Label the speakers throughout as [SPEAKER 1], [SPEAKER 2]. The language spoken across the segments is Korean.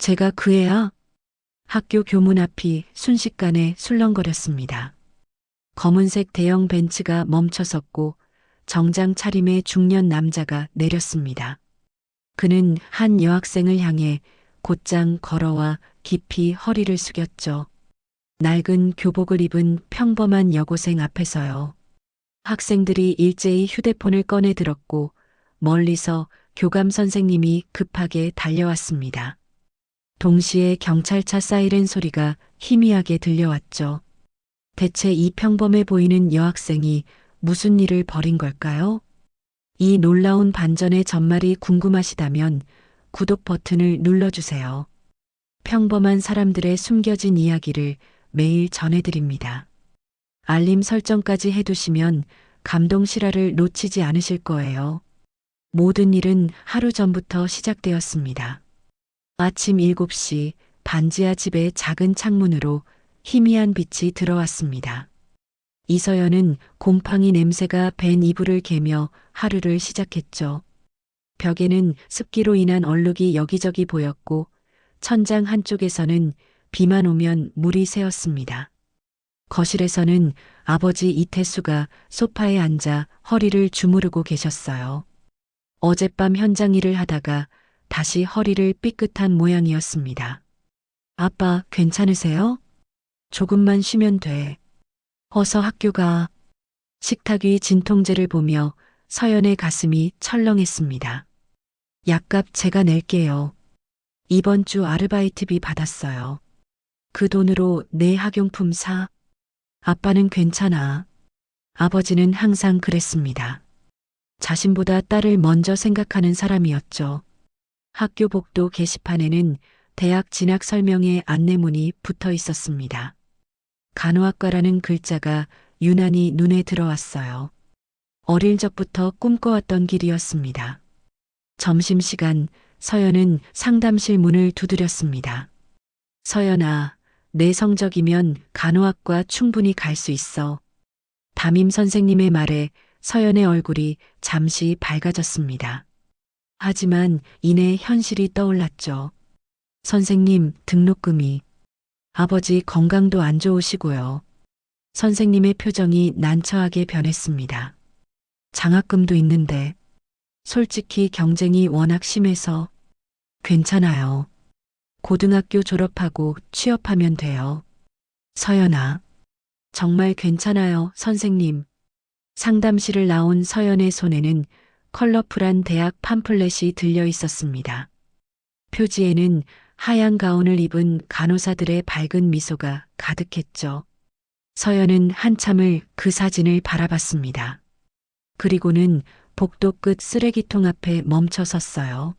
[SPEAKER 1] 제가 그 애야? 학교 교문 앞이 순식간에 술렁거렸습니다. 검은색 대형 벤츠가 멈춰섰고 정장 차림의 중년 남자가 내렸습니다. 그는 한 여학생을 향해 곧장 걸어와 깊이 허리를 숙였죠. 낡은 교복을 입은 평범한 여고생 앞에서요. 학생들이 일제히 휴대폰을 꺼내 들었고 멀리서 교감 선생님이 급하게 달려왔습니다. 동시에 경찰차 사이렌 소리가 희미하게 들려왔죠. 대체 이 평범해 보이는 여학생이 무슨 일을 벌인 걸까요? 이 놀라운 반전의 전말이 궁금하시다면 구독 버튼을 눌러주세요. 평범한 사람들의 숨겨진 이야기를 매일 전해드립니다. 알림 설정까지 해두시면 감동 실화를 놓치지 않으실 거예요. 모든 일은 하루 전부터 시작되었습니다. 아침 7시 반지하 집의 작은 창문으로 희미한 빛이 들어왔습니다. 이서연은 곰팡이 냄새가 밴 이불을 개며 하루를 시작했죠. 벽에는 습기로 인한 얼룩이 여기저기 보였고 천장 한쪽에서는 비만 오면 물이 새었습니다. 거실에서는 아버지 이태수가 소파에 앉아 허리를 주무르고 계셨어요. 어젯밤 현장 일을 하다가 다시 허리를 삐끗한 모양이었습니다. 아빠, 괜찮으세요? 조금만 쉬면 돼. 어서 학교 가. 식탁 위 진통제를 보며 서연의 가슴이 철렁했습니다. 약값 제가 낼게요. 이번 주 아르바이트비 받았어요. 그 돈으로 내 학용품 사. 아빠는 괜찮아. 아버지는 항상 그랬습니다. 자신보다 딸을 먼저 생각하는 사람이었죠. 학교 복도 게시판에는 대학 진학 설명회 안내문이 붙어 있었습니다. 간호학과라는 글자가 유난히 눈에 들어왔어요. 어릴 적부터 꿈꿔왔던 길이었습니다. 점심시간 서연은 상담실 문을 두드렸습니다. 서연아, 내 성적이면 간호학과 충분히 갈 수 있어. 담임 선생님의 말에 서연의 얼굴이 잠시 밝아졌습니다. 하지만 이내 현실이 떠올랐죠. 선생님, 등록금이. 아버지 건강도 안 좋으시고요. 선생님의 표정이 난처하게 변했습니다. 장학금도 있는데 솔직히 경쟁이 워낙 심해서 괜찮아요. 고등학교 졸업하고 취업하면 돼요. 서연아, 정말 괜찮아요, 선생님. 상담실을 나온 서연의 손에는 컬러풀한 대학 팜플렛이 들려 있었습니다. 표지에는 하얀 가운을 입은 간호사들의 밝은 미소가 가득했죠. 서연은 한참을 그 사진을 바라봤습니다. 그리고는 복도 끝 쓰레기통 앞에 멈춰 섰어요.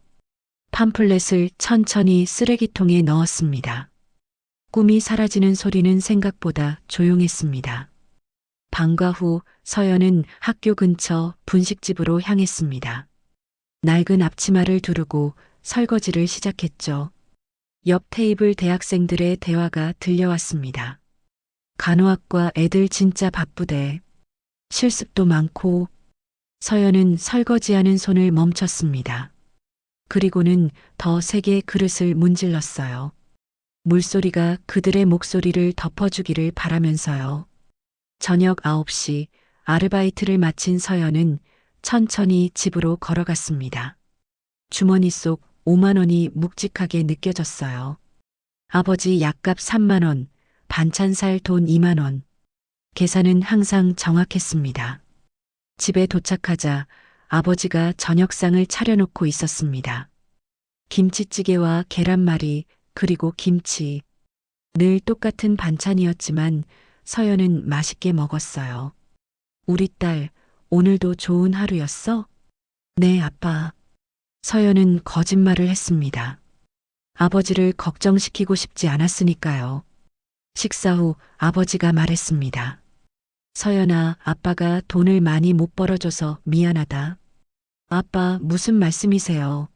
[SPEAKER 1] 팜플렛을 천천히 쓰레기통에 넣었습니다. 꿈이 사라지는 소리는 생각보다 조용했습니다. 방과 후 서연은 학교 근처 분식집으로 향했습니다. 낡은 앞치마를 두르고 설거지를 시작했죠. 옆 테이블 대학생들의 대화가 들려왔습니다. 간호학과 애들 진짜 바쁘대. 실습도 많고. 서연은 설거지하는 손을 멈췄습니다. 그리고는 더 세게 그릇을 문질렀어요. 물소리가 그들의 목소리를 덮어주기를 바라면서요. 저녁 9시 아르바이트를 마친 서연은 천천히 집으로 걸어갔습니다. 주머니 속 5만 원이 묵직하게 느껴졌어요. 아버지 약값 3만 원, 반찬 살 돈 2만 원. 계산은 항상 정확했습니다. 집에 도착하자 아버지가 저녁상을 차려놓고 있었습니다. 김치찌개와 계란말이, 그리고 김치. 늘 똑같은 반찬이었지만 서연은 맛있게 먹었어요. 우리 딸, 오늘도 좋은 하루였어? 네, 아빠. 서연은 거짓말을 했습니다. 아버지를 걱정시키고 싶지 않았으니까요. 식사 후 아버지가 말했습니다. 서연아, 아빠가 돈을 많이 못 벌어줘서 미안하다. 아빠, 무슨 말씀이세요?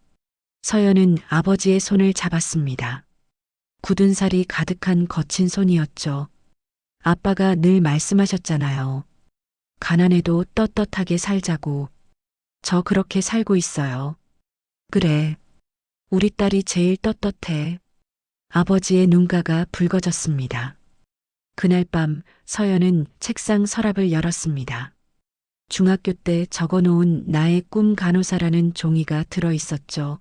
[SPEAKER 1] 서연은 아버지의 손을 잡았습니다. 굳은 살이 가득한 거친 손이었죠. 아빠가 늘 말씀하셨잖아요. 가난해도 떳떳하게 살자고. 저 그렇게 살고 있어요. 그래. 우리 딸이 제일 떳떳해. 아버지의 눈가가 붉어졌습니다. 그날 밤 서연은 책상 서랍을 열었습니다. 중학교 때 적어놓은 나의 꿈 간호사라는 종이가 들어 있었죠.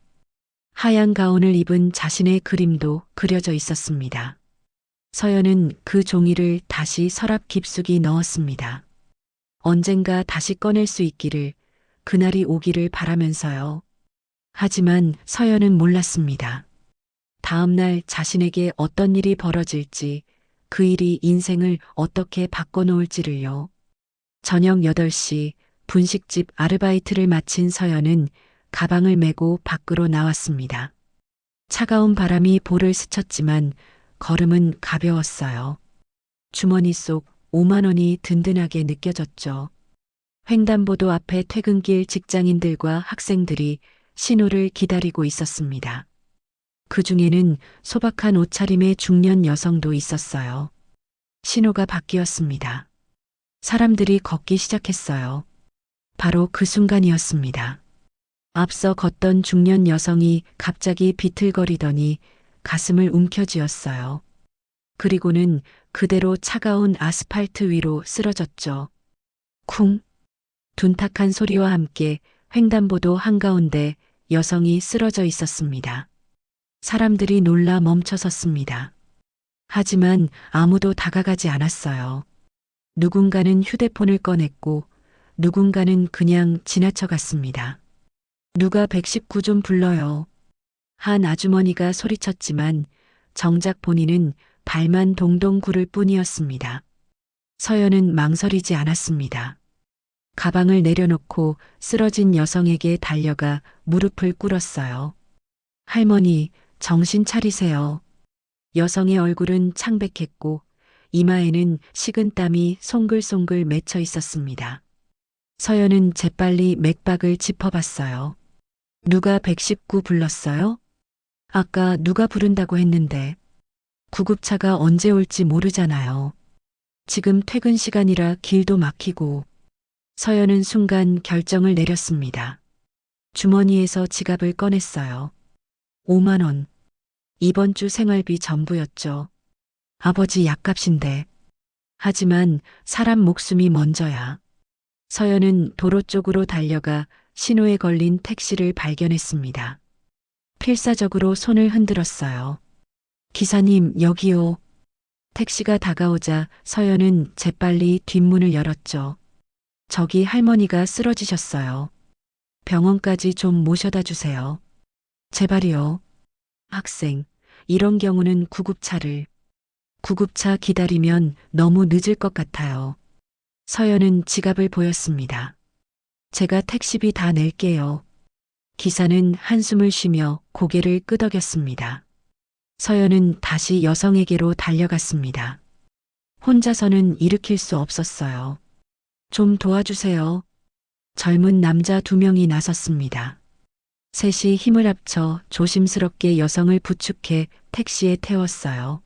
[SPEAKER 1] 하얀 가운을 입은 자신의 그림도 그려져 있었습니다. 서연은 그 종이를 다시 서랍 깊숙이 넣었습니다. 언젠가 다시 꺼낼 수 있기를, 그날이 오기를 바라면서요. 하지만 서연은 몰랐습니다. 다음 날 자신에게 어떤 일이 벌어질지, 그 일이 인생을 어떻게 바꿔놓을지를요. 저녁 8시 분식집 아르바이트를 마친 서연은 가방을 메고 밖으로 나왔습니다. 차가운 바람이 볼을 스쳤지만 걸음은 가벼웠어요. 주머니 속 5만 원이 든든하게 느껴졌죠. 횡단보도 앞에 퇴근길 직장인들과 학생들이 신호를 기다리고 있었습니다. 그 중에는 소박한 옷차림의 중년 여성도 있었어요. 신호가 바뀌었습니다. 사람들이 걷기 시작했어요. 바로 그 순간이었습니다. 앞서 걷던 중년 여성이 갑자기 비틀거리더니 가슴을 움켜쥐었어요. 그리고는 그대로 차가운 아스팔트 위로 쓰러졌죠. 쿵! 둔탁한 소리와 함께 횡단보도 한가운데 여성이 쓰러져 있었습니다. 사람들이 놀라 멈춰섰습니다. 하지만 아무도 다가가지 않았어요. 누군가는 휴대폰을 꺼냈고 누군가는 그냥 지나쳐갔습니다. 누가 119 좀 불러요. 한 아주머니가 소리쳤지만 정작 본인은 발만 동동 구를 뿐이었습니다. 서연은 망설이지 않았습니다. 가방을 내려놓고 쓰러진 여성에게 달려가 무릎을 꿇었어요. 할머니, 정신 차리세요. 여성의 얼굴은 창백했고 이마에는 식은땀이 송글송글 맺혀 있었습니다. 서연은 재빨리 맥박을 짚어봤어요. 누가 119 불렀어요? 아까 누가 부른다고 했는데 구급차가 언제 올지 모르잖아요. 지금 퇴근 시간이라 길도 막히고. 서연은 순간 결정을 내렸습니다. 주머니에서 지갑을 꺼냈어요. 5만 원. 이번 주 생활비 전부였죠. 아버지 약값인데. 하지만 사람 목숨이 먼저야. 서연은 도로 쪽으로 달려가 신호에 걸린 택시를 발견했습니다. 필사적으로 손을 흔들었어요. 기사님, 여기요. 택시가 다가오자 서연은 재빨리 뒷문을 열었죠. 저기 할머니가 쓰러지셨어요. 병원까지 좀 모셔다 주세요. 제발이요. 학생, 이런 경우는 구급차 기다리면 너무 늦을 것 같아요. 서연은 지갑을 보였습니다. 제가 택시비 다 낼게요. 기사는 한숨을 쉬며 고개를 끄덕였습니다. 서연은 다시 여성에게로 달려갔습니다. 혼자서는 일으킬 수 없었어요. 좀 도와주세요. 젊은 남자 2명이 나섰습니다. 셋이 힘을 합쳐 조심스럽게 여성을 부축해 택시에 태웠어요.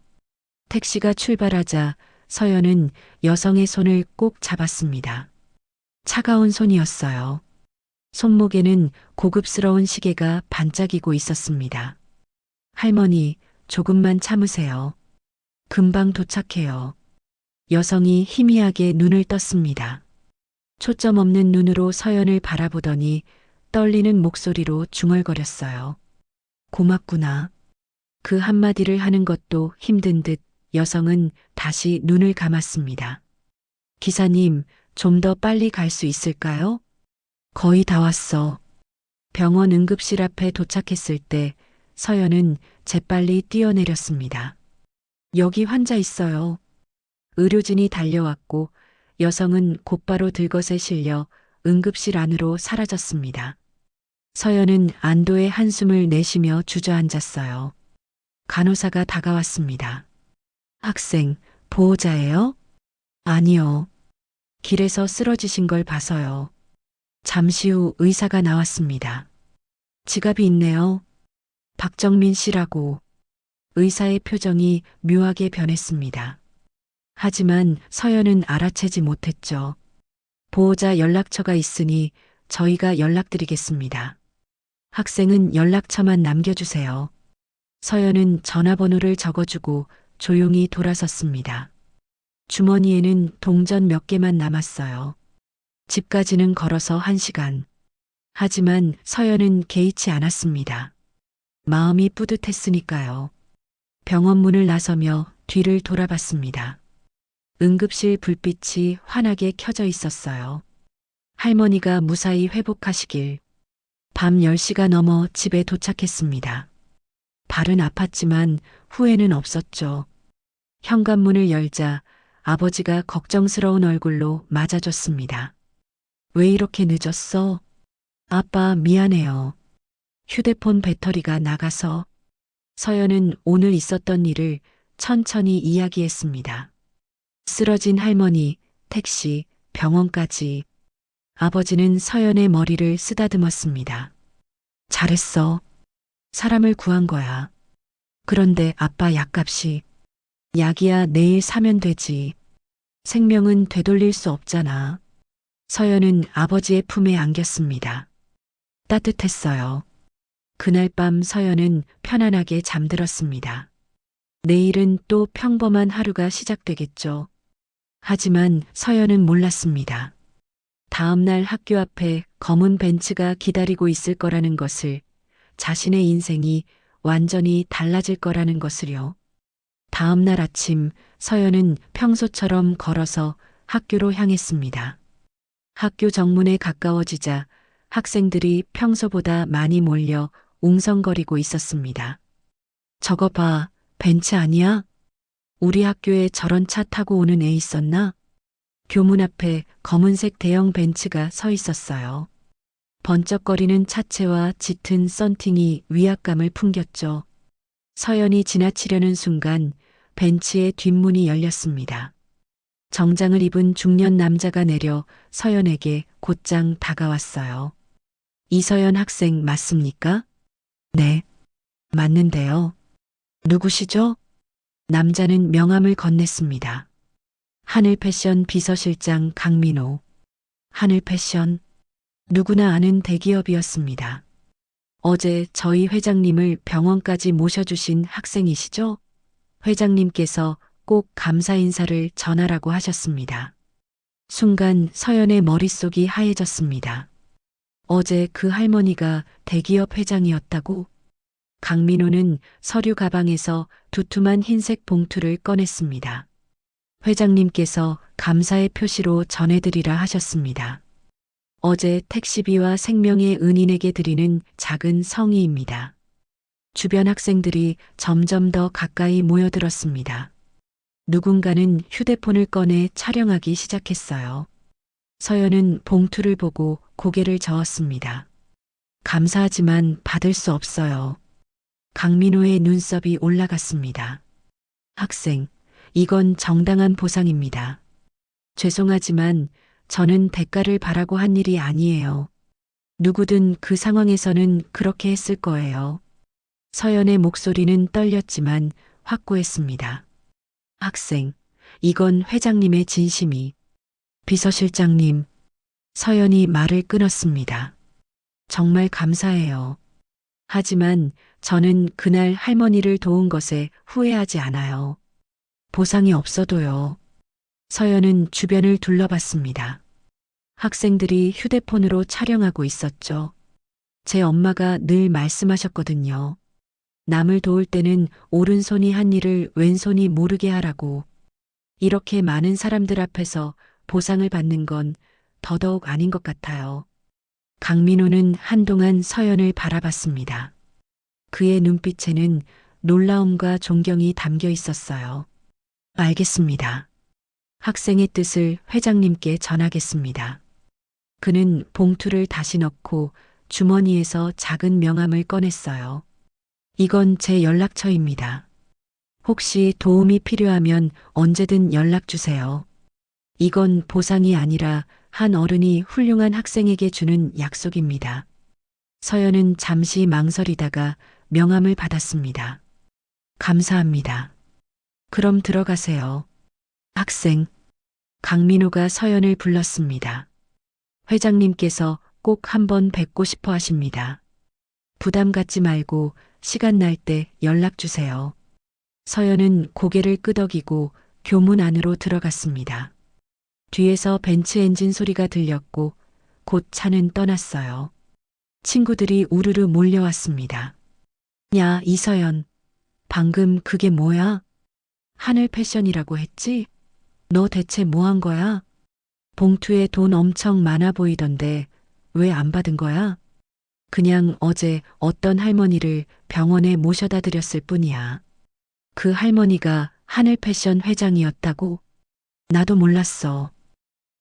[SPEAKER 1] 택시가 출발하자 서연은 여성의 손을 꼭 잡았습니다. 차가운 손이었어요. 손목에는 고급스러운 시계가 반짝이고 있었습니다. 할머니, 조금만 참으세요. 금방 도착해요. 여성이 희미하게 눈을 떴습니다. 초점 없는 눈으로 서연을 바라보더니 떨리는 목소리로 중얼거렸어요. 고맙구나. 그 한마디를 하는 것도 힘든 듯 여성은 다시 눈을 감았습니다. 기사님, 좀 더 빨리 갈 수 있을까요? 거의 다 왔어. 병원 응급실 앞에 도착했을 때 서연은 재빨리 뛰어내렸습니다. 여기 환자 있어요. 의료진이 달려왔고 여성은 곧바로 들것에 실려 응급실 안으로 사라졌습니다. 서연은 안도의 한숨을 내쉬며 주저앉았어요. 간호사가 다가왔습니다. 학생, 보호자예요? 아니요. 길에서 쓰러지신 걸 봐서요. 잠시 후 의사가 나왔습니다. 지갑이 있네요. 박정민 씨라고. 의사의 표정이 묘하게 변했습니다. 하지만 서연은 알아채지 못했죠. 보호자 연락처가 있으니 저희가 연락드리겠습니다. 학생은 연락처만 남겨주세요. 서연은 전화번호를 적어주고 조용히 돌아섰습니다. 주머니에는 동전 몇 개만 남았어요. 집까지는 걸어서 1시간. 하지만 서연은 개의치 않았습니다. 마음이 뿌듯했으니까요. 병원 문을 나서며 뒤를 돌아봤습니다. 응급실 불빛이 환하게 켜져 있었어요. 할머니가 무사히 회복하시길. 밤 10시가 넘어 집에 도착했습니다. 발은 아팠지만 후회는 없었죠. 현관문을 열자 아버지가 걱정스러운 얼굴로 맞아줬습니다. 왜 이렇게 늦었어? 아빠 미안해요. 휴대폰 배터리가 나가서. 서연은 오늘 있었던 일을 천천히 이야기했습니다. 쓰러진 할머니, 택시, 병원까지. 아버지는 서연의 머리를 쓰다듬었습니다. 잘했어. 사람을 구한 거야. 그런데 아빠 약값이. 약이야 내일 사면 되지. 생명은 되돌릴 수 없잖아. 서연은 아버지의 품에 안겼습니다. 따뜻했어요. 그날 밤 서연은 편안하게 잠들었습니다. 내일은 또 평범한 하루가 시작되겠죠. 하지만 서연은 몰랐습니다. 다음 날 학교 앞에 검은 벤츠가 기다리고 있을 거라는 것을, 자신의 인생이 완전히 달라질 거라는 것을요. 다음 날 아침 서연은 평소처럼 걸어서 학교로 향했습니다. 학교 정문에 가까워지자 학생들이 평소보다 많이 몰려 웅성거리고 있었습니다. 저거 봐, 벤츠 아니야? 우리 학교에 저런 차 타고 오는 애 있었나? 교문 앞에 검은색 대형 벤츠가 서 있었어요. 번쩍거리는 차체와 짙은 썬팅이 위압감을 풍겼죠. 서연이 지나치려는 순간 벤츠의 뒷문이 열렸습니다. 정장을 입은 중년 남자가 내려 서연에게 곧장 다가왔어요. 이서연 학생 맞습니까? 네, 맞는데요. 누구시죠? 남자는 명함을 건넸습니다. 하늘패션 비서실장 강민호. 하늘패션, 누구나 아는 대기업이었습니다. 어제 저희 회장님을 병원까지 모셔주신 학생이시죠? 회장님께서 꼭 감사 인사를 전하라고 하셨습니다. 순간 서연의 머릿속이 하얘졌습니다. 어제 그 할머니가 대기업 회장이었다고? 강민호는 서류 가방에서 두툼한 흰색 봉투를 꺼냈습니다. 회장님께서 감사의 표시로 전해드리라 하셨습니다. 어제 택시비와 생명의 은인에게 드리는 작은 성의입니다. 주변 학생들이 점점 더 가까이 모여들었습니다. 누군가는 휴대폰을 꺼내 촬영하기 시작했어요. 서연은 봉투를 보고 고개를 저었습니다. 감사하지만 받을 수 없어요. 강민호의 눈썹이 올라갔습니다. 학생, 이건 정당한 보상입니다. 죄송하지만 저는 대가를 바라고 한 일이 아니에요. 누구든 그 상황에서는 그렇게 했을 거예요. 서연의 목소리는 떨렸지만 확고했습니다. 학생, 이건 회장님의 진심이. 비서실장님, 서연이 말을 끊었습니다. 정말 감사해요. 하지만 저는 그날 할머니를 도운 것에 후회하지 않아요. 보상이 없어도요. 서연은 주변을 둘러봤습니다. 학생들이 휴대폰으로 촬영하고 있었죠. 제 엄마가 늘 말씀하셨거든요. 남을 도울 때는 오른손이 한 일을 왼손이 모르게 하라고. 이렇게 많은 사람들 앞에서 보상을 받는 건 더더욱 아닌 것 같아요. 강민호는 한동안 서연을 바라봤습니다. 그의 눈빛에는 놀라움과 존경이 담겨 있었어요. 알겠습니다. 학생의 뜻을 회장님께 전하겠습니다. 그는 봉투를 다시 넣고 주머니에서 작은 명함을 꺼냈어요. 이건 제 연락처입니다. 혹시 도움이 필요하면 언제든 연락 주세요. 이건 보상이 아니라 한 어른이 훌륭한 학생에게 주는 약속입니다. 서연은 잠시 망설이다가 명함을 받았습니다. 감사합니다. 그럼 들어가세요. 학생, 강민호가 서연을 불렀습니다. 회장님께서 꼭 한번 뵙고 싶어 하십니다. 부담 갖지 말고 시간 날 때 연락 주세요. 서연은 고개를 끄덕이고 교문 안으로 들어갔습니다. 뒤에서 벤츠 엔진 소리가 들렸고 곧 차는 떠났어요. 친구들이 우르르 몰려왔습니다. 야, 이서연. 방금 그게 뭐야? 하늘 패션이라고 했지? 너 대체 뭐 한 거야? 봉투에 돈 엄청 많아 보이던데 왜 안 받은 거야? 그냥 어제 어떤 할머니를 병원에 모셔다 드렸을 뿐이야. 그 할머니가 하늘 패션 회장이었다고? 나도 몰랐어.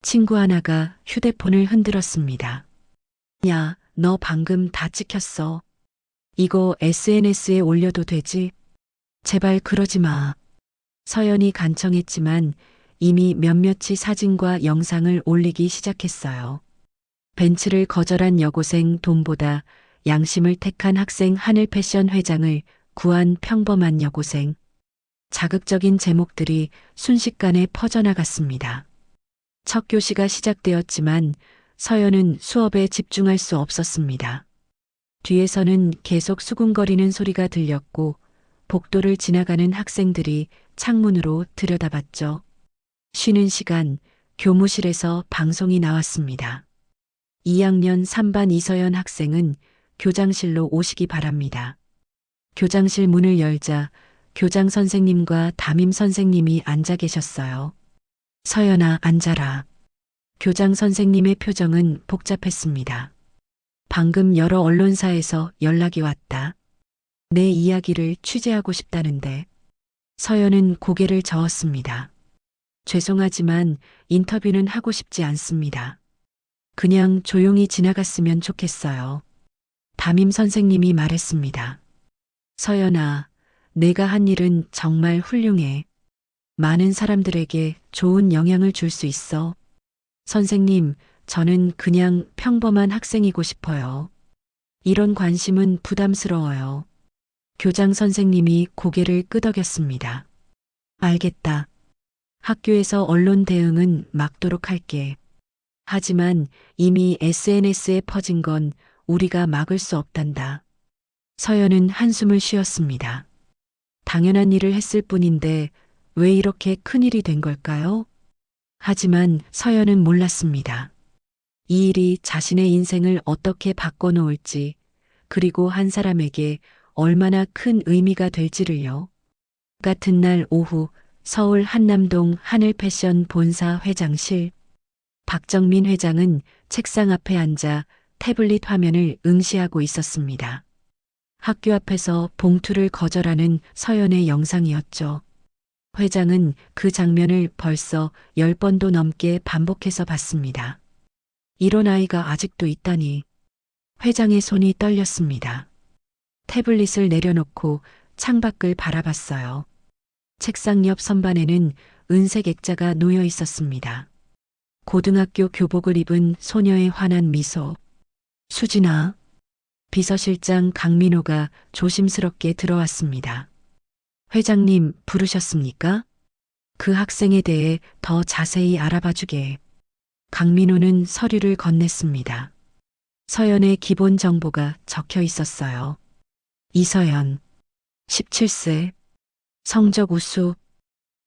[SPEAKER 1] 친구 하나가 휴대폰을 흔들었습니다. 야, 너 방금 다 찍혔어. 이거 SNS에 올려도 되지? 제발 그러지 마. 서연이 간청했지만 이미 몇몇이 사진과 영상을 올리기 시작했어요. 벤츠를 거절한 여고생 돈보다 양심을 택한 학생 하늘 패션 회장을 구한 평범한 여고생. 자극적인 제목들이 순식간에 퍼져나갔습니다. 첫 교시가 시작되었지만 서연은 수업에 집중할 수 없었습니다. 뒤에서는 계속 수군거리는 소리가 들렸고 복도를 지나가는 학생들이 창문으로 들여다봤죠. 쉬는 시간 교무실에서 방송이 나왔습니다. 2학년 3반 이서연 학생은 교장실로 오시기 바랍니다. 교장실 문을 열자 교장 선생님과 담임 선생님이 앉아 계셨어요. 서연아, 앉아라. 교장 선생님의 표정은 복잡했습니다. 방금 여러 언론사에서 연락이 왔다. 내 이야기를 취재하고 싶다는데. 서연은 고개를 저었습니다. 죄송하지만 인터뷰는 하고 싶지 않습니다. 그냥 조용히 지나갔으면 좋겠어요. 담임 선생님이 말했습니다. 서연아, 내가 한 일은 정말 훌륭해. 많은 사람들에게 좋은 영향을 줄 수 있어. 선생님, 저는 그냥 평범한 학생이고 싶어요. 이런 관심은 부담스러워요. 교장 선생님이 고개를 끄덕였습니다. 알겠다. 학교에서 언론 대응은 막도록 할게. 하지만 이미 SNS에 퍼진 건 우리가 막을 수 없단다. 서연은 한숨을 쉬었습니다. 당연한 일을 했을 뿐인데 왜 이렇게 큰일이 된 걸까요? 하지만 서연은 몰랐습니다. 이 일이 자신의 인생을 어떻게 바꿔놓을지, 그리고 한 사람에게 얼마나 큰 의미가 될지를요. 같은 날 오후 서울 한남동 하늘패션 본사 회장실. 박정민 회장은 책상 앞에 앉아 태블릿 화면을 응시하고 있었습니다. 학교 앞에서 봉투를 거절하는 서연의 영상이었죠. 회장은 그 장면을 벌써 10번도 넘게 반복해서 봤습니다. 이런 아이가 아직도 있다니. 회장의 손이 떨렸습니다. 태블릿을 내려놓고 창밖을 바라봤어요. 책상 옆 선반에는 은색 액자가 놓여 있었습니다. 고등학교 교복을 입은 소녀의 환한 미소. 수진아. 비서실장 강민호가 조심스럽게 들어왔습니다. 회장님 부르셨습니까? 그 학생에 대해 더 자세히 알아봐 주게. 강민호는 서류를 건넸습니다. 서연의 기본 정보가 적혀 있었어요. 이서연, 17세, 성적 우수,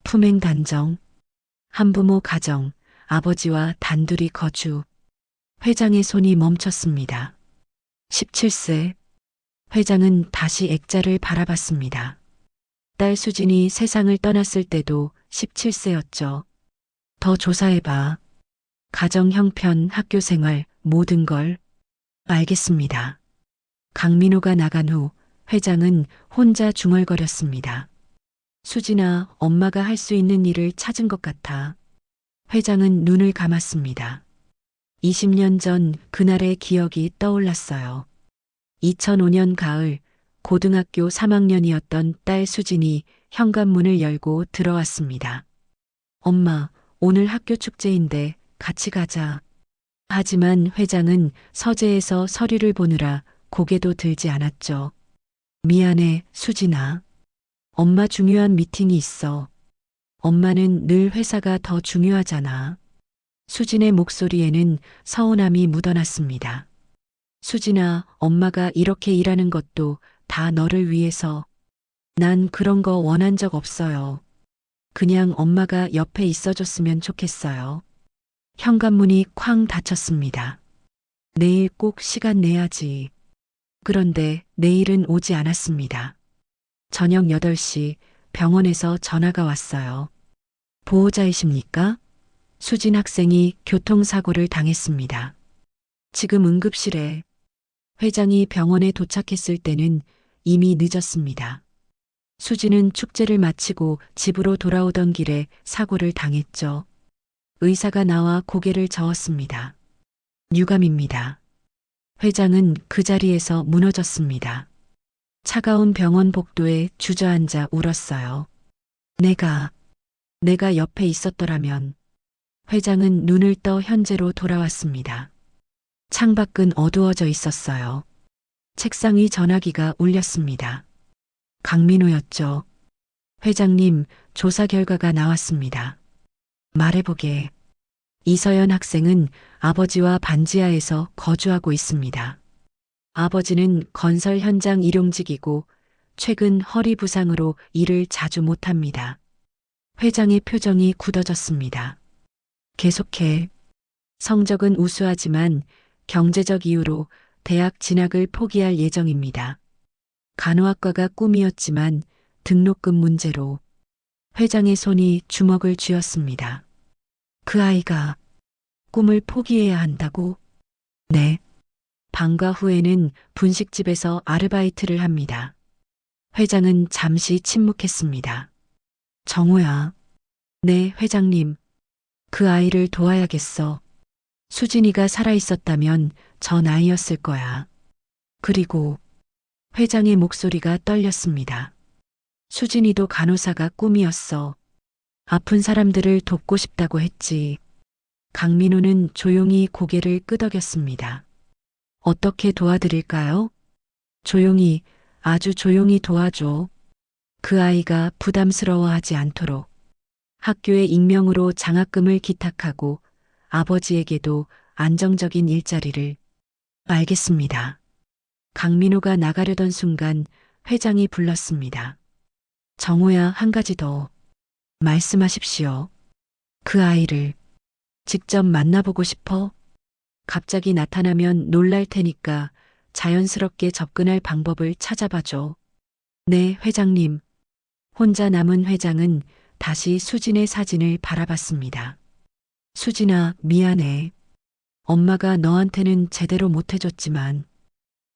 [SPEAKER 1] 품행 단정, 한부모 가정, 아버지와 단둘이 거주. 회장의 손이 멈췄습니다. 17세. 회장은 다시 액자를 바라봤습니다. 딸 수진이 세상을 떠났을 때도 17세였죠. 더 조사해봐. 가정 형편, 학교 생활, 모든 걸. 알겠습니다. 강민호가 나간 후 회장은 혼자 중얼거렸습니다. 수진아, 엄마가 할 수 있는 일을 찾은 것 같아. 회장은 눈을 감았습니다. 20년 전 그날의 기억이 떠올랐어요. 2005년 가을 고등학교 3학년이었던 딸 수진이 현관문을 열고 들어왔습니다. 엄마, 오늘 학교 축제인데 같이 가자. 하지만 회장은 서재에서 서류를 보느라 고개도 들지 않았죠. 미안해, 수진아. 엄마 중요한 미팅이 있어. 엄마는 늘 회사가 더 중요하잖아. 수진의 목소리에는 서운함이 묻어났습니다. 수진아, 엄마가 이렇게 일하는 것도 다 너를 위해서. 난 그런 거 원한 적 없어요. 그냥 엄마가 옆에 있어줬으면 좋겠어요. 현관문이 쾅 닫혔습니다. 내일 꼭 시간 내야지. 그런데 내일은 오지 않았습니다. 저녁 8시 병원에서 전화가 왔어요. 보호자이십니까? 수진 학생이 교통사고를 당했습니다. 지금 응급실에. 회장이 병원에 도착했을 때는 이미 늦었습니다. 수진은 축제를 마치고 집으로 돌아오던 길에 사고를 당했죠. 의사가 나와 고개를 저었습니다. 유감입니다. 회장은 그 자리에서 무너졌습니다. 차가운 병원 복도에 주저앉아 울었어요. 내가 옆에 있었더라면. 회장은 눈을 떠 현재로 돌아왔습니다. 창밖은 어두워져 있었어요. 책상 위 전화기가 울렸습니다. 강민호였죠. 회장님, 조사 결과가 나왔습니다. 말해보게. 이서연 학생은 아버지와 반지하에서 거주하고 있습니다. 아버지는 건설 현장 일용직이고 최근 허리 부상으로 일을 자주 못합니다. 회장의 표정이 굳어졌습니다. 계속해. 성적은 우수하지만 경제적 이유로 대학 진학을 포기할 예정입니다. 간호학과가 꿈이었지만 등록금 문제로. 회장의 손이 주먹을 쥐었습니다. 그 아이가 꿈을 포기해야 한다고? 네. 방과 후에는 분식집에서 아르바이트를 합니다. 회장은 잠시 침묵했습니다. 정우야. 네, 회장님. 그 아이를 도와야겠어. 수진이가 살아있었다면 저 나이였을 거야. 그리고 회장의 목소리가 떨렸습니다. 수진이도 간호사가 꿈이었어. 아픈 사람들을 돕고 싶다고 했지. 강민호는 조용히 고개를 끄덕였습니다. 어떻게 도와드릴까요? 조용히, 아주 조용히 도와줘. 그 아이가 부담스러워하지 않도록. 학교에 익명으로 장학금을 기탁하고 아버지에게도 안정적인 일자리를. 알겠습니다. 강민호가 나가려던 순간 회장이 불렀습니다. 정호야, 한 가지 더. 말씀하십시오. 그 아이를 직접 만나보고 싶어? 갑자기 나타나면 놀랄 테니까 자연스럽게 접근할 방법을 찾아봐줘. 네, 회장님. 혼자 남은 회장은 다시 수진의 사진을 바라봤습니다. 수진아, 미안해. 엄마가 너한테는 제대로 못해줬지만.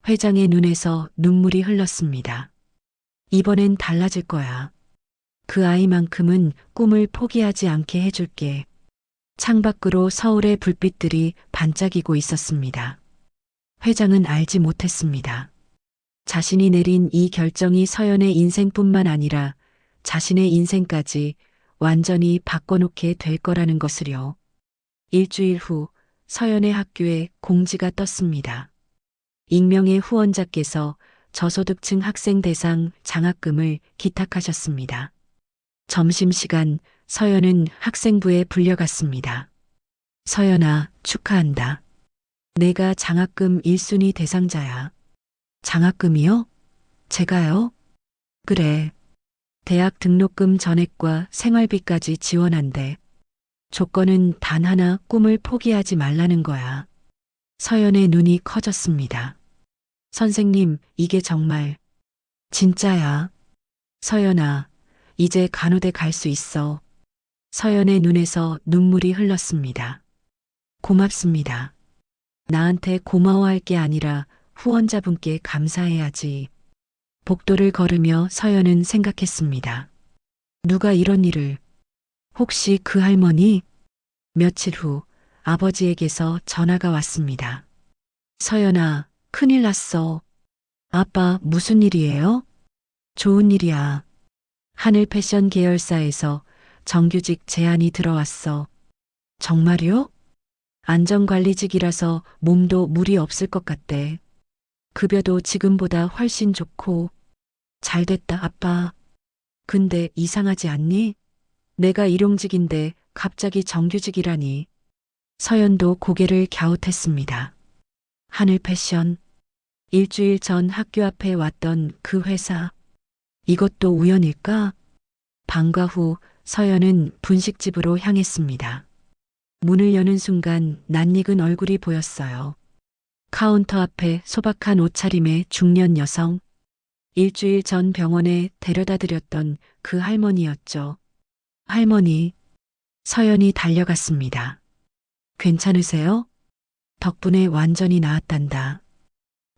[SPEAKER 1] 회장의 눈에서 눈물이 흘렀습니다. 이번엔 달라질 거야. 그 아이만큼은 꿈을 포기하지 않게 해줄게. 창밖으로 서울의 불빛들이 반짝이고 있었습니다. 회장은 알지 못했습니다. 자신이 내린 이 결정이 서연의 인생뿐만 아니라 자신의 인생까지 완전히 바꿔놓게 될 거라는 것을요. 일주일 후 서연의 학교에 공지가 떴습니다. 익명의 후원자께서 저소득층 학생 대상 장학금을 기탁하셨습니다. 점심시간 서연은 학생부에 불려갔습니다. 서연아, 축하한다. 내가 장학금 1순위 대상자야. 장학금이요? 제가요? 그래. 대학 등록금 전액과 생활비까지 지원한대. 조건은 단 하나, 꿈을 포기하지 말라는 거야. 서연의 눈이 커졌습니다. 선생님, 이게 정말 진짜야. 서연아, 이제 간호대 갈 수 있어. 서연의 눈에서 눈물이 흘렀습니다. 고맙습니다. 나한테 고마워할 게 아니라 후원자분께 감사해야지. 복도를 걸으며 서연은 생각했습니다. 누가 이런 일을. 혹시 그 할머니? 며칠 후 아버지에게서 전화가 왔습니다. 서연아, 큰일 났어. 아빠, 무슨 일이에요? 좋은 일이야. 하늘 패션 계열사에서 정규직 제안이 들어왔어. 정말요? 안전관리직이라서 몸도 무리 없을 것 같대. 급여도 지금보다 훨씬 좋고. 잘됐다, 아빠. 근데 이상하지 않니? 내가 일용직인데 갑자기 정규직이라니. 서연도 고개를 갸웃했습니다. 하늘 패션. 일주일 전 학교 앞에 왔던 그 회사. 이것도 우연일까? 방과 후 서연은 분식집으로 향했습니다. 문을 여는 순간 낯익은 얼굴이 보였어요. 카운터 앞에 소박한 옷차림의 중년 여성. 일주일 전 병원에 데려다 드렸던 그 할머니였죠. 할머니. 서연이 달려갔습니다. 괜찮으세요? 덕분에 완전히 나았단다.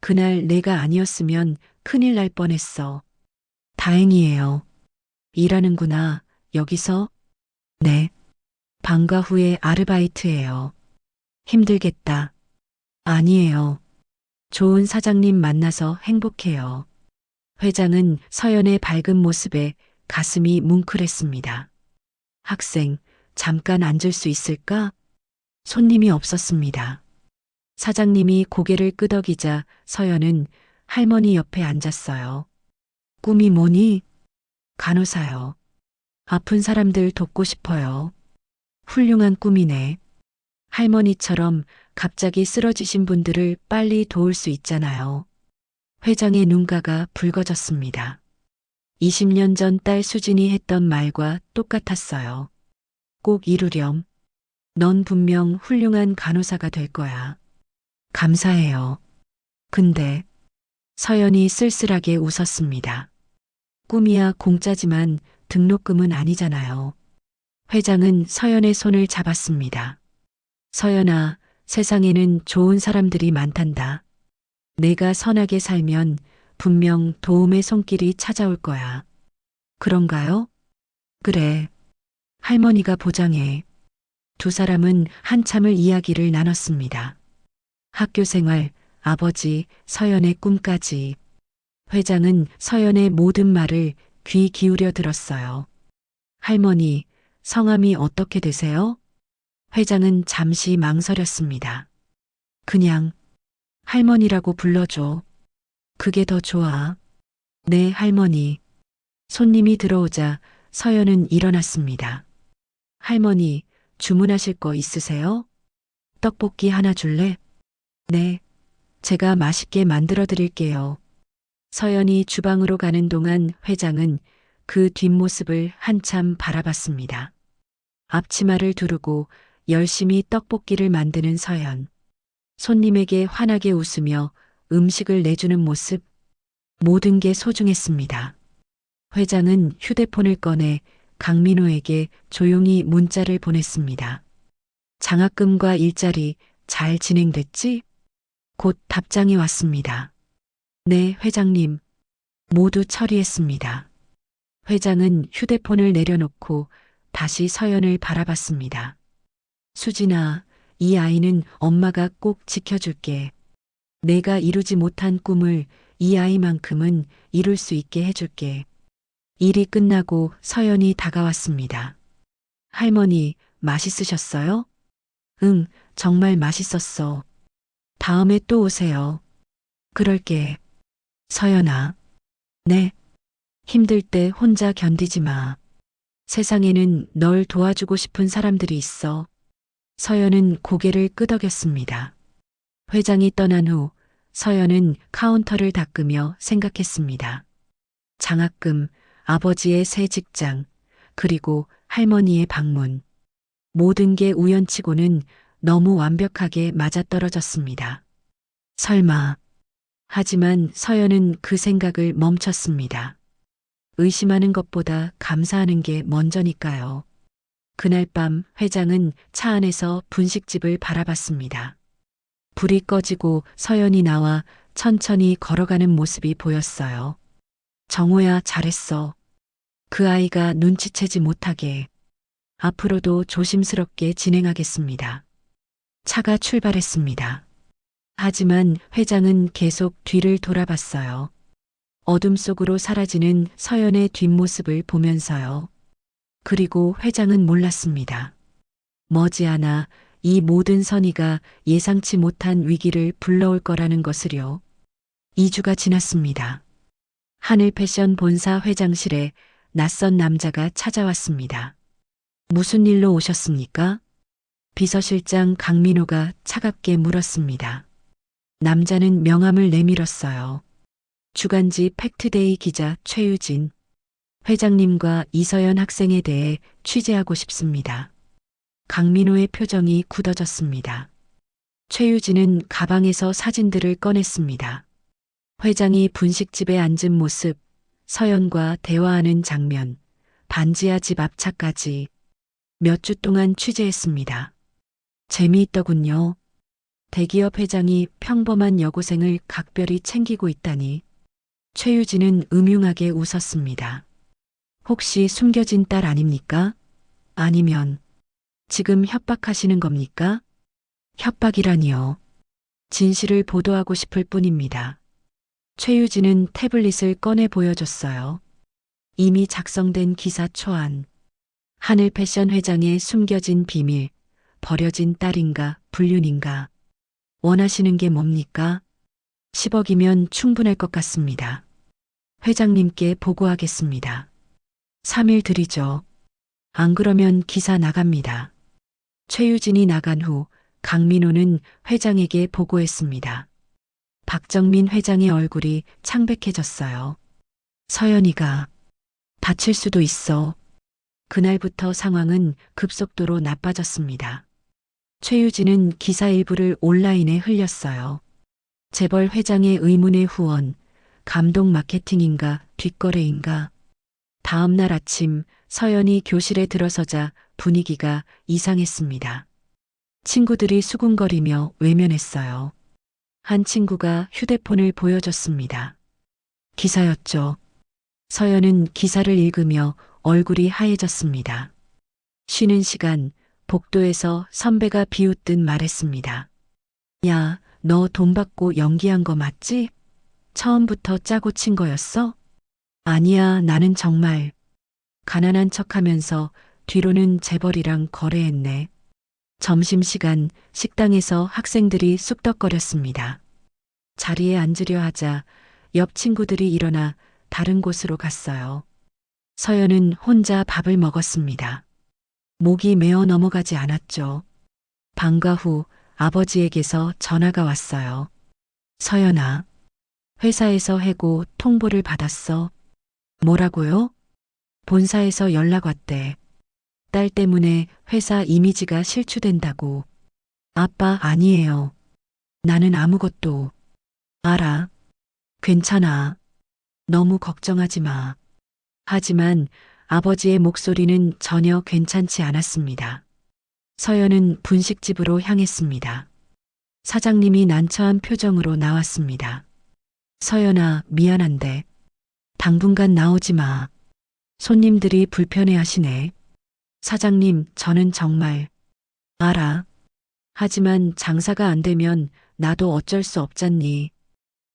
[SPEAKER 1] 그날 내가 아니었으면 큰일 날 뻔했어. 다행이에요. 일하는구나, 여기서? 네. 방과 후에 아르바이트예요. 힘들겠다. 아니에요. 좋은 사장님 만나서 행복해요. 회장은 서연의 밝은 모습에 가슴이 뭉클했습니다. 학생, 잠깐 앉을 수 있을까? 손님이 없었습니다. 사장님이 고개를 끄덕이자 서연은 할머니 옆에 앉았어요. 꿈이 뭐니? 간호사요. 아픈 사람들 돕고 싶어요. 훌륭한 꿈이네. 할머니처럼 갑자기 쓰러지신 분들을 빨리 도울 수 있잖아요. 회장의 눈가가 붉어졌습니다. 20년 전 딸 수진이 했던 말과 똑같았어요. 꼭 이루렴. 넌 분명 훌륭한 간호사가 될 거야. 감사해요. 근데 서연이 쓸쓸하게 웃었습니다. 꿈이야 공짜지만 등록금은 아니잖아요. 회장은 서연의 손을 잡았습니다. 서연아, 세상에는 좋은 사람들이 많단다. 내가 선하게 살면 분명 도움의 손길이 찾아올 거야. 그런가요? 그래. 할머니가 보장해. 두 사람은 한참을 이야기를 나눴습니다. 학교 생활, 아버지, 서연의 꿈까지. 회장은 서연의 모든 말을 귀 기울여 들었어요. 할머니, 성함이 어떻게 되세요? 회장은 잠시 망설였습니다. 그냥 할머니라고 불러줘. 그게 더 좋아. 네, 할머니. 손님이 들어오자 서연은 일어났습니다. 할머니, 주문하실 거 있으세요? 떡볶이 하나 줄래? 네, 제가 맛있게 만들어 드릴게요. 서연이 주방으로 가는 동안 회장은 그 뒷모습을 한참 바라봤습니다. 앞치마를 두르고 열심히 떡볶이를 만드는 서연. 손님에게 환하게 웃으며 음식을 내주는 모습. 모든 게 소중했습니다. 회장은 휴대폰을 꺼내 강민호에게 조용히 문자를 보냈습니다. 장학금과 일자리 잘 진행됐지? 곧 답장이 왔습니다. 네, 회장님. 모두 처리했습니다. 회장은 휴대폰을 내려놓고 다시 서연을 바라봤습니다. 수진아, 이 아이는 엄마가 꼭 지켜줄게. 내가 이루지 못한 꿈을 이 아이만큼은 이룰 수 있게 해줄게. 일이 끝나고 서연이 다가왔습니다. 할머니, 맛있으셨어요? 응, 정말 맛있었어. 다음에 또 오세요. 그럴게. 서연아. 네. 힘들 때 혼자 견디지 마. 세상에는 널 도와주고 싶은 사람들이 있어. 서연은 고개를 끄덕였습니다. 회장이 떠난 후 서연은 카운터를 닦으며 생각했습니다. 장학금, 아버지의 새 직장, 그리고 할머니의 방문. 모든 게 우연치고는 너무 완벽하게 맞아떨어졌습니다. 설마. 하지만 서연은 그 생각을 멈췄습니다. 의심하는 것보다 감사하는 게 먼저니까요. 그날 밤 회장은 차 안에서 분식집을 바라봤습니다. 불이 꺼지고 서연이 나와 천천히 걸어가는 모습이 보였어요. 정호야, 잘했어. 그 아이가 눈치채지 못하게. 앞으로도 조심스럽게 진행하겠습니다. 차가 출발했습니다. 하지만 회장은 계속 뒤를 돌아봤어요. 어둠 속으로 사라지는 서연의 뒷모습을 보면서요. 그리고 회장은 몰랐습니다. 머지않아 이 모든 선의가 예상치 못한 위기를 불러올 거라는 것을요. 2주가 지났습니다. 하늘 패션 본사 회장실에 낯선 남자가 찾아왔습니다. 무슨 일로 오셨습니까? 비서실장 강민호가 차갑게 물었습니다. 남자는 명함을 내밀었어요. 주간지 팩트데이 기자 최유진. 회장님과 이서연 학생에 대해 취재하고 싶습니다. 강민호의 표정이 굳어졌습니다. 최유진은 가방에서 사진들을 꺼냈습니다. 회장이 분식집에 앉은 모습, 서연과 대화하는 장면, 반지하 집 앞차까지 몇 주 동안 취재했습니다. 재미있더군요. 대기업 회장이 평범한 여고생을 각별히 챙기고 있다니. 최유진은 음흉하게 웃었습니다. 혹시 숨겨진 딸 아닙니까? 아니면 지금 협박하시는 겁니까? 협박이라니요. 진실을 보도하고 싶을 뿐입니다. 최유진은 태블릿을 꺼내 보여줬어요. 이미 작성된 기사 초안. 하늘 패션 회장의 숨겨진 비밀, 버려진 딸인가, 불륜인가. 원하시는 게 뭡니까? 10억이면 충분할 것 같습니다. 회장님께 보고하겠습니다. 3일 드리죠. 안 그러면 기사 나갑니다. 최유진이 나간 후 강민호는 회장에게 보고했습니다. 박정민 회장의 얼굴이 창백해졌어요. 서연이가 다칠 수도 있어. 그날부터 상황은 급속도로 나빠졌습니다. 최유진은 기사 일부를 온라인에 흘렸어요. 재벌 회장의 의문의 후원, 감동 마케팅인가 뒷거래인가. 다음 날 아침 서연이 교실에 들어서자 분위기가 이상했습니다. 친구들이 수군거리며 외면했어요. 한 친구가 휴대폰을 보여줬습니다. 기사였죠. 서연은 기사를 읽으며 얼굴이 하얘졌습니다. 쉬는 시간 복도에서 선배가 비웃듯 말했습니다. 야, 너 돈 받고 연기한 거 맞지? 처음부터 짜고 친 거였어? 아니야, 나는 정말 가난한 척하면서 뒤로는 재벌이랑 거래했네. 점심시간 식당에서 학생들이 쑥덕거렸습니다. 자리에 앉으려 하자 옆 친구들이 일어나 다른 곳으로 갔어요. 서연은 혼자 밥을 먹었습니다. 목이 메어 넘어가지 않았죠. 방과 후 아버지에게서 전화가 왔어요. 서연아, 회사에서 해고 통보를 받았어. 뭐라고요? 본사에서 연락 왔대. 딸 때문에 회사 이미지가 실추된다고. 아빠 아니에요. 나는 아무것도. 알아. 괜찮아. 너무 걱정하지 마. 하지만 아버지의 목소리는 전혀 괜찮지 않았습니다. 서연은 분식집으로 향했습니다. 사장님이 난처한 표정으로 나왔습니다. 서연아, 미안한데 당분간 나오지 마. 손님들이 불편해하시네. 사장님, 저는 정말 알아. 하지만 장사가 안 되면 나도 어쩔 수 없잖니.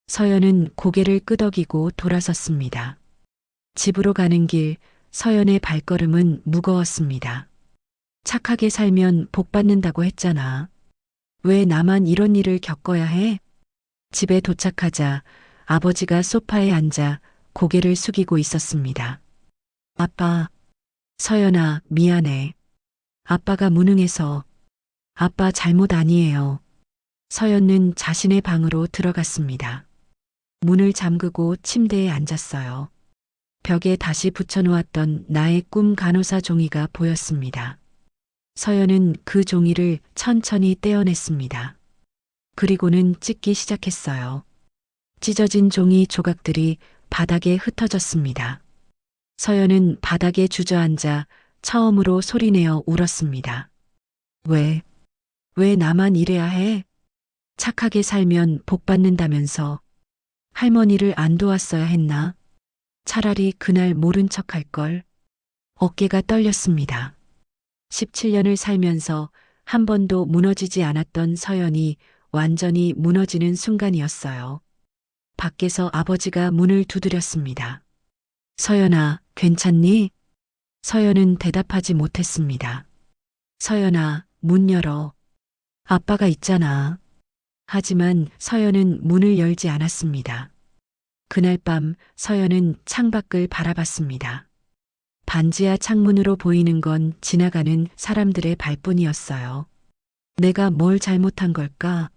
[SPEAKER 1] 서연은 고개를 끄덕이고 돌아섰습니다. 집으로 가는 길 서연의 발걸음은 무거웠습니다. 착하게 살면 복 받는다고 했잖아. 왜 나만 이런 일을 겪어야 해? 집에 도착하자 아버지가 소파에 앉아 고개를 숙이고 있었습니다. 아빠, 서연아, 미안해. 아빠가 무능해서. 아빠 잘못 아니에요. 서연은 자신의 방으로 들어갔습니다. 문을 잠그고 침대에 앉았어요. 벽에 다시 붙여놓았던 나의 꿈 간호사 종이가 보였습니다. 서연은 그 종이를 천천히 떼어냈습니다. 그리고는 찢기 시작했어요. 찢어진 종이 조각들이 바닥에 흩어졌습니다. 서연은 바닥에 주저앉아 처음으로 소리내어 울었습니다. 왜 나만 이래야 해? 착하게 살면 복 받는다면서 할머니를 안 도왔어야 했나? 차라리 그날 모른 척 할 걸. 어깨가 떨렸습니다. 17년을 살면서 한 번도 무너지지 않았던 서연이 완전히 무너지는 순간이었어요. 밖에서 아버지가 문을 두드렸습니다. 서연아, 괜찮니? 서연은 대답하지 못했습니다. 서연아, 문 열어. 아빠가 있잖아. 하지만 서연은 문을 열지 않았습니다. 그날 밤 서연은 창밖을 바라봤습니다. 반지하 창문으로 보이는 건 지나가는 사람들의 발뿐이었어요. 내가 뭘 잘못한 걸까?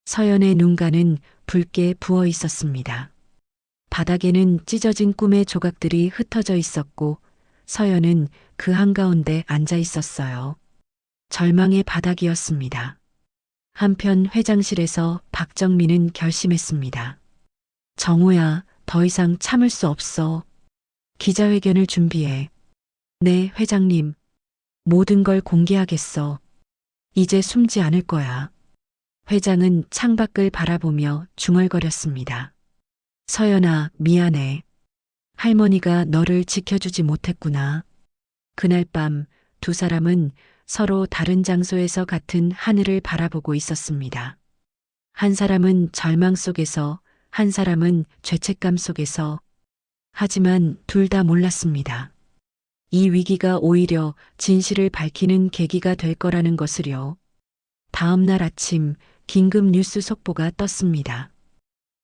[SPEAKER 1] 서연의 눈가는 붉게 부어 있었습니다. 바닥에는 찢어진 꿈의 조각들이 흩어져 있었고 서연은 그 한가운데 앉아 있었어요. 절망의 바닥이었습니다. 한편 회장실에서 박정민은 결심했습니다. 정우야, 더 이상 참을 수 없어. 기자회견을 준비해. 네, 회장님. 모든 걸 공개하겠어. 이제 숨지 않을 거야. 회장은 창밖을 바라보며 중얼거렸습니다. 서연아, 미안해. 할머니가 너를 지켜주지 못했구나. 그날 밤 두 사람은 서로 다른 장소에서 같은 하늘을 바라보고 있었습니다. 한 사람은 절망 속에서, 한 사람은 죄책감 속에서. 하지만 둘 다 몰랐습니다. 이 위기가 오히려 진실을 밝히는 계기가 될 거라는 것을요. 다음 날 아침 긴급 뉴스 속보가 떴습니다.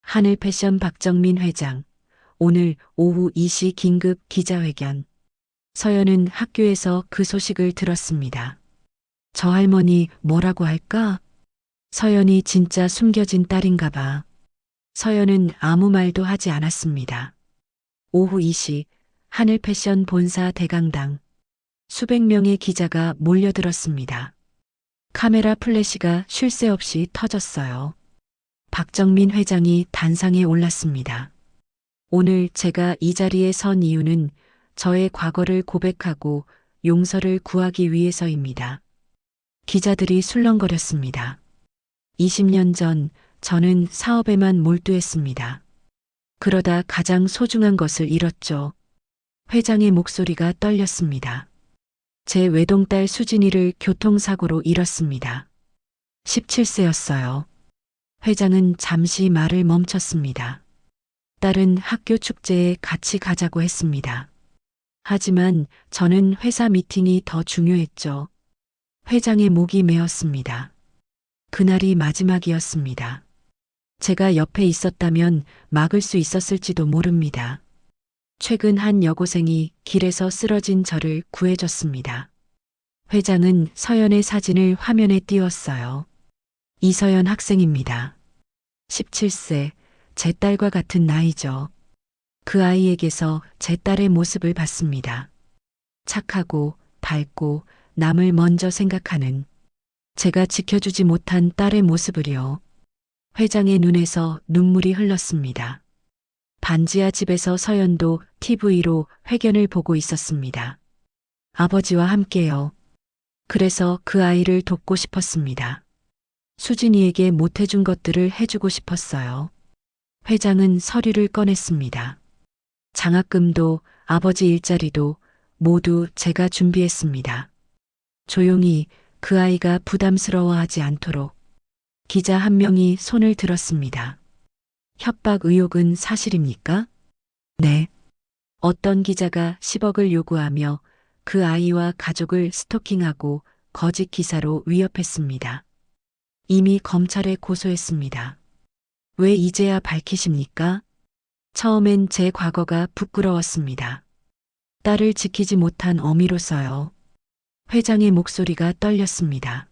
[SPEAKER 1] 하늘 패션 박정민 회장, 오늘 오후 2시 긴급 기자회견. 서연은 학교에서 그 소식을 들었습니다. 저 할머니 뭐라고 할까? 서연이 진짜 숨겨진 딸인가 봐. 서연은 아무 말도 하지 않았습니다. 오후 2시 하늘 패션 본사 대강당. 수백 명의 기자가 몰려들었습니다. 카메라 플래시가 쉴 새 없이 터졌어요. 박정민 회장이 단상에 올랐습니다. 오늘 제가 이 자리에 선 이유는 저의 과거를 고백하고 용서를 구하기 위해서입니다. 기자들이 술렁거렸습니다. 20년 전 저는 사업에만 몰두했습니다. 그러다 가장 소중한 것을 잃었죠. 회장의 목소리가 떨렸습니다. 제 외동딸 수진이를 교통사고로 잃었습니다. 17세였어요. 회장은 잠시 말을 멈췄습니다. 딸은 학교 축제에 같이 가자고 했습니다. 하지만 저는 회사 미팅이 더 중요했죠. 회장의 목이 메었습니다. 그날이 마지막이었습니다. 제가 옆에 있었다면 막을 수 있었을지도 모릅니다. 최근 한 여고생이 길에서 쓰러진 저를 구해줬습니다. 회장은 서연의 사진을 화면에 띄웠어요. 이서연 학생입니다. 17세, 제 딸과 같은 나이죠. 그 아이에게서 제 딸의 모습을 봤습니다. 착하고 밝고 남을 먼저 생각하는, 제가 지켜주지 못한 딸의 모습을요. 회장의 눈에서 눈물이 흘렀습니다. 반지하 집에서 서연도 TV로 회견을 보고 있었습니다. 아버지와 함께요. 그래서 그 아이를 돕고 싶었습니다. 수진이에게 못해준 것들을 해주고 싶었어요. 회장은 서류를 꺼냈습니다. 장학금도 아버지 일자리도 모두 제가 준비했습니다. 조용히 그 아이가 부담스러워하지 않도록. 기자 한 명이 손을 들었습니다. 협박 의혹은 사실입니까? 네. 어떤 기자가 10억을 요구하며 그 아이와 가족을 스토킹하고 거짓 기사로 위협했습니다. 이미 검찰에 고소했습니다. 왜 이제야 밝히십니까? 처음엔 제 과거가 부끄러웠습니다. 딸을 지키지 못한 어미로서요. 회장의 목소리가 떨렸습니다.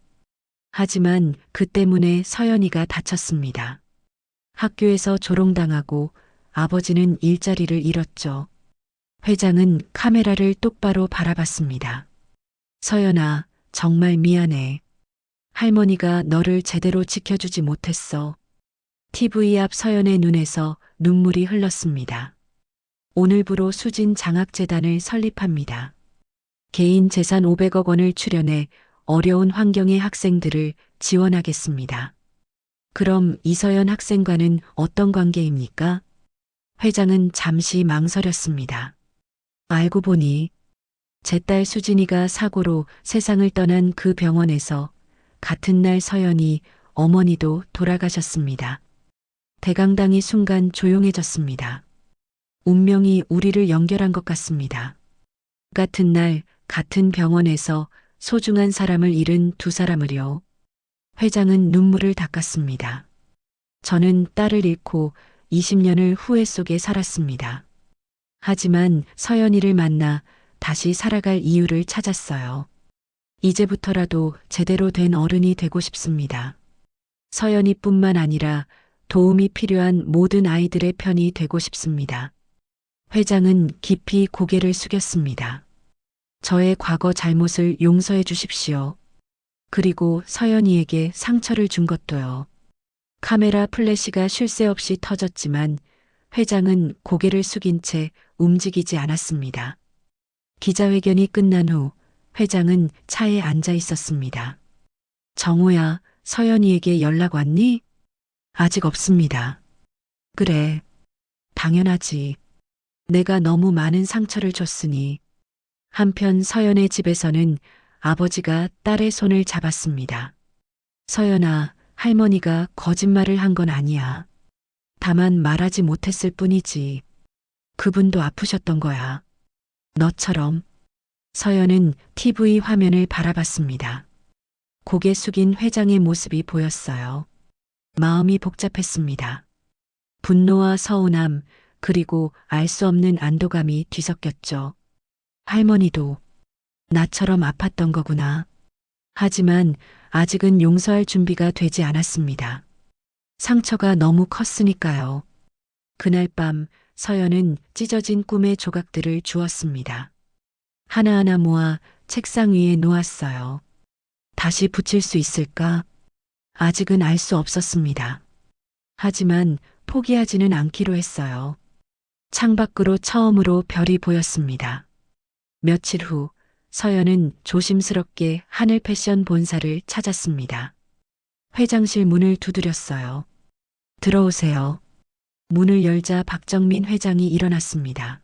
[SPEAKER 1] 하지만 그 때문에 서연이가 다쳤습니다. 학교에서 조롱당하고 아버지는 일자리를 잃었죠. 회장은 카메라를 똑바로 바라봤습니다. 서연아, 정말 미안해. 할머니가 너를 제대로 지켜주지 못했어. TV 앞 서연의 눈에서 눈물이 흘렀습니다. 오늘부로 수진 장학재단을 설립합니다. 개인 재산 500억 원을 출연해 어려운 환경의 학생들을 지원하겠습니다. 그럼 이서연 학생과는 어떤 관계입니까? 회장은 잠시 망설였습니다. 알고 보니 제 딸 수진이가 사고로 세상을 떠난 그 병원에서 같은 날 서연이 어머니도 돌아가셨습니다. 대강당이 순간 조용해졌습니다. 운명이 우리를 연결한 것 같습니다. 같은 날 같은 병원에서 소중한 사람을 잃은 두 사람을요. 회장은 눈물을 닦았습니다. 저는 딸을 잃고 20년을 후회 속에 살았습니다. 하지만 서연이를 만나 다시 살아갈 이유를 찾았어요. 이제부터라도 제대로 된 어른이 되고 싶습니다. 서연이뿐만 아니라 도움이 필요한 모든 아이들의 편이 되고 싶습니다. 회장은 깊이 고개를 숙였습니다. 저의 과거 잘못을 용서해 주십시오. 그리고 서연이에게 상처를 준 것도요. 카메라 플래시가 쉴 새 없이 터졌지만 회장은 고개를 숙인 채 움직이지 않았습니다. 기자회견이 끝난 후 회장은 차에 앉아 있었습니다. 정우야, 서연이에게 연락 왔니? 아직 없습니다. 그래, 당연하지. 내가 너무 많은 상처를 줬으니. 한편 서연의 집에서는 아버지가 딸의 손을 잡았습니다. 서연아, 할머니가 거짓말을 한 건 아니야. 다만 말하지 못했을 뿐이지. 그분도 아프셨던 거야. 너처럼. 서연은 TV 화면을 바라봤습니다. 고개 숙인 회장의 모습이 보였어요. 마음이 복잡했습니다. 분노와 서운함, 그리고 알 수 없는 안도감이 뒤섞였죠. 할머니도 나처럼 아팠던 거구나. 하지만 아직은 용서할 준비가 되지 않았습니다. 상처가 너무 컸으니까요. 그날 밤 서연은 찢어진 꿈의 조각들을 주었습니다. 하나하나 모아 책상 위에 놓았어요. 다시 붙일 수 있을까? 아직은 알 수 없었습니다. 하지만 포기하지는 않기로 했어요. 창밖으로 처음으로 별이 보였습니다. 며칠 후 서연은 조심스럽게 하늘 패션 본사를 찾았습니다. 회장실 문을 두드렸어요. 들어오세요. 문을 열자 박정민 회장이 일어났습니다.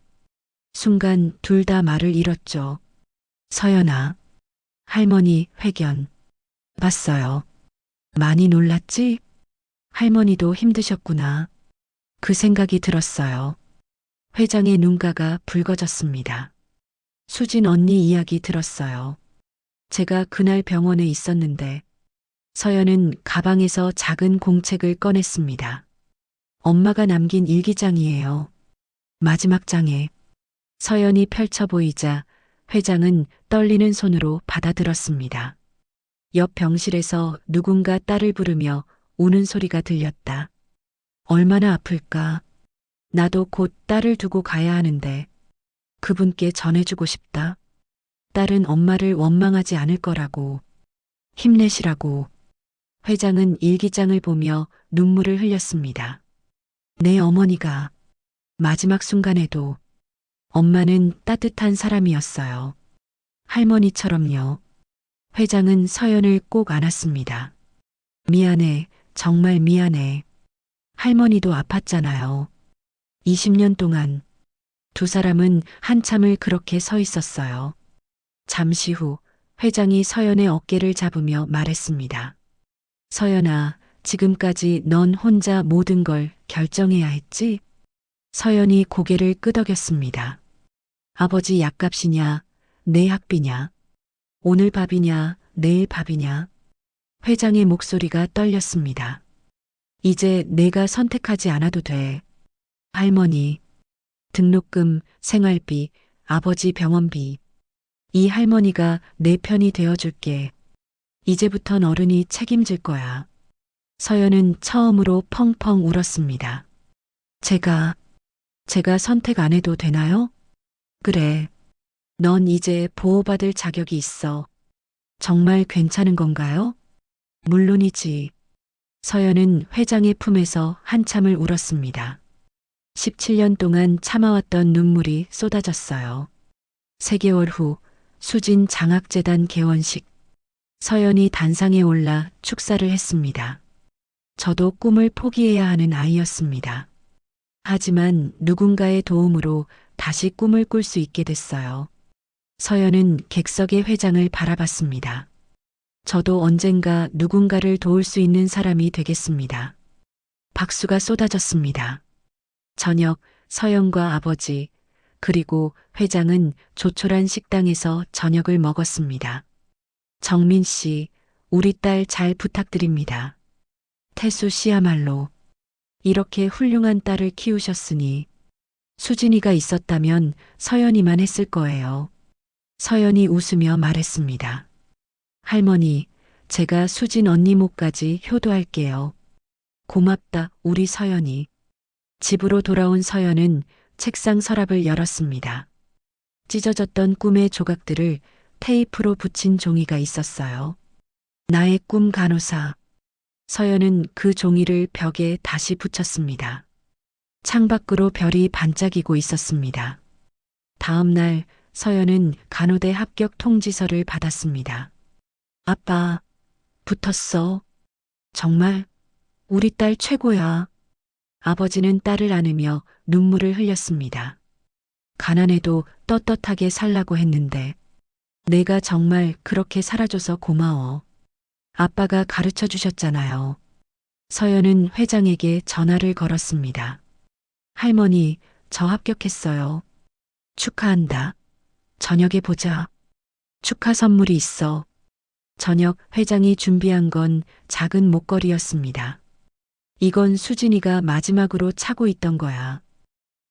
[SPEAKER 1] 순간 둘 다 말을 잃었죠. 서연아, 할머니 회견 봤어요. 많이 놀랐지? 할머니도 힘드셨구나. 그 생각이 들었어요. 회장의 눈가가 붉어졌습니다. 수진 언니 이야기 들었어요. 제가 그날 병원에 있었는데 서연은 가방에서 작은 공책을 꺼냈습니다. 엄마가 남긴 일기장이에요. 마지막 장에. 서연이 펼쳐 보이자 회장은 떨리는 손으로 받아들었습니다. 옆 병실에서 누군가 딸을 부르며 우는 소리가 들렸다. 얼마나 아플까? 나도 곧 딸을 두고 가야 하는데 그분께 전해주고 싶다. 딸은 엄마를 원망하지 않을 거라고. 힘내시라고. 회장은 일기장을 보며 눈물을 흘렸습니다. 내 어머니가 마지막 순간에도 엄마는 따뜻한 사람이었어요. 할머니처럼요. 회장은 서연을 꼭 안았습니다. 미안해, 정말 미안해. 할머니도 아팠잖아요. 20년 동안 두 사람은 한참을 그렇게 서 있었어요. 잠시 후 회장이 서연의 어깨를 잡으며 말했습니다. 서연아, 지금까지 넌 혼자 모든 걸 결정해야 했지? 서연이 고개를 끄덕였습니다. 아버지 약값이냐, 내 학비냐, 오늘 밥이냐, 내일 밥이냐. 회장의 목소리가 떨렸습니다. 이제 내가 선택하지 않아도 돼. 할머니, 등록금, 생활비, 아버지 병원비. 이 할머니가 내 편이 되어줄게. 이제부턴 어른이 책임질 거야. 서연은 처음으로 펑펑 울었습니다. 제가 선택 안 해도 되나요? 그래. 넌 이제 보호받을 자격이 있어. 정말 괜찮은 건가요? 물론이지. 서연은 회장의 품에서 한참을 울었습니다. 17년 동안 참아왔던 눈물이 쏟아졌어요. 3개월 후 수진 장학재단 개원식. 서연이 단상에 올라 축사를 했습니다. 저도 꿈을 포기해야 하는 아이였습니다. 하지만 누군가의 도움으로 다시 꿈을 꿀 수 있게 됐어요. 서연은 객석의 회장을 바라봤습니다. 저도 언젠가 누군가를 도울 수 있는 사람이 되겠습니다. 박수가 쏟아졌습니다. 저녁 서연과 아버지 그리고 회장은 조촐한 식당에서 저녁을 먹었습니다. 정민 씨, 우리 딸 잘 부탁드립니다. 태수 씨야말로 이렇게 훌륭한 딸을 키우셨으니 수진이가 있었다면 서연이만 했을 거예요. 서연이 웃으며 말했습니다. 할머니, 제가 수진 언니 목까지 효도할게요. 고맙다, 우리 서연이. 집으로 돌아온 서연은 책상 서랍을 열었습니다. 찢어졌던 꿈의 조각들을 테이프로 붙인 종이가 있었어요. 나의 꿈 간호사. 서연은 그 종이를 벽에 다시 붙였습니다. 창밖으로 별이 반짝이고 있었습니다. 다음 날 서연은 간호대 합격 통지서를 받았습니다. 아빠, 붙었어. 정말? 우리 딸 최고야. 아버지는 딸을 안으며 눈물을 흘렸습니다. 가난해도 떳떳하게 살라고 했는데 내가 정말 그렇게 살아줘서 고마워. 아빠가 가르쳐 주셨잖아요. 서연은 회장에게 전화를 걸었습니다. 할머니, 저 합격했어요. 축하한다. 저녁에 보자. 축하 선물이 있어. 저녁 회장이 준비한 건 작은 목걸이였습니다. 이건 수진이가 마지막으로 차고 있던 거야.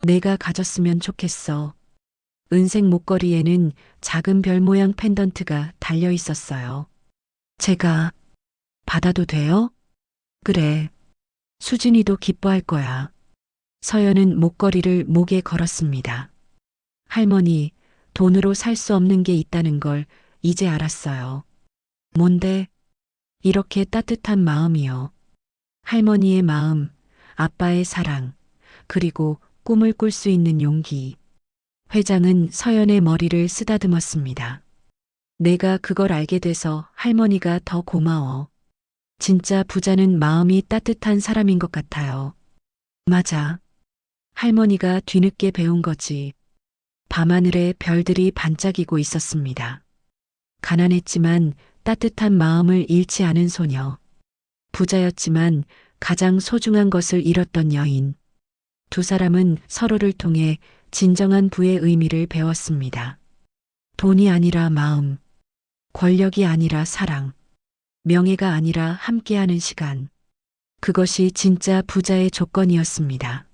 [SPEAKER 1] 내가 가졌으면 좋겠어. 은색 목걸이에는 작은 별 모양 펜던트가 달려 있었어요. 제가 받아도 돼요? 그래. 수진이도 기뻐할 거야. 서연은 목걸이를 목에 걸었습니다. 할머니, 돈으로 살 수 없는 게 있다는 걸 이제 알았어요. 뭔데? 이렇게 따뜻한 마음이요. 할머니의 마음, 아빠의 사랑, 그리고 꿈을 꿀 수 있는 용기. 회장은 서연의 머리를 쓰다듬었습니다. 내가 그걸 알게 돼서 할머니가 더 고마워. 진짜 부자는 마음이 따뜻한 사람인 것 같아요. 맞아. 할머니가 뒤늦게 배운 거지. 밤하늘에 별들이 반짝이고 있었습니다. 가난했지만 따뜻한 마음을 잃지 않은 소녀. 부자였지만 가장 소중한 것을 잃었던 여인. 두 사람은 서로를 통해 진정한 부의 의미를 배웠습니다. 돈이 아니라 마음, 권력이 아니라 사랑, 명예가 아니라 함께하는 시간. 그것이 진짜 부자의 조건이었습니다.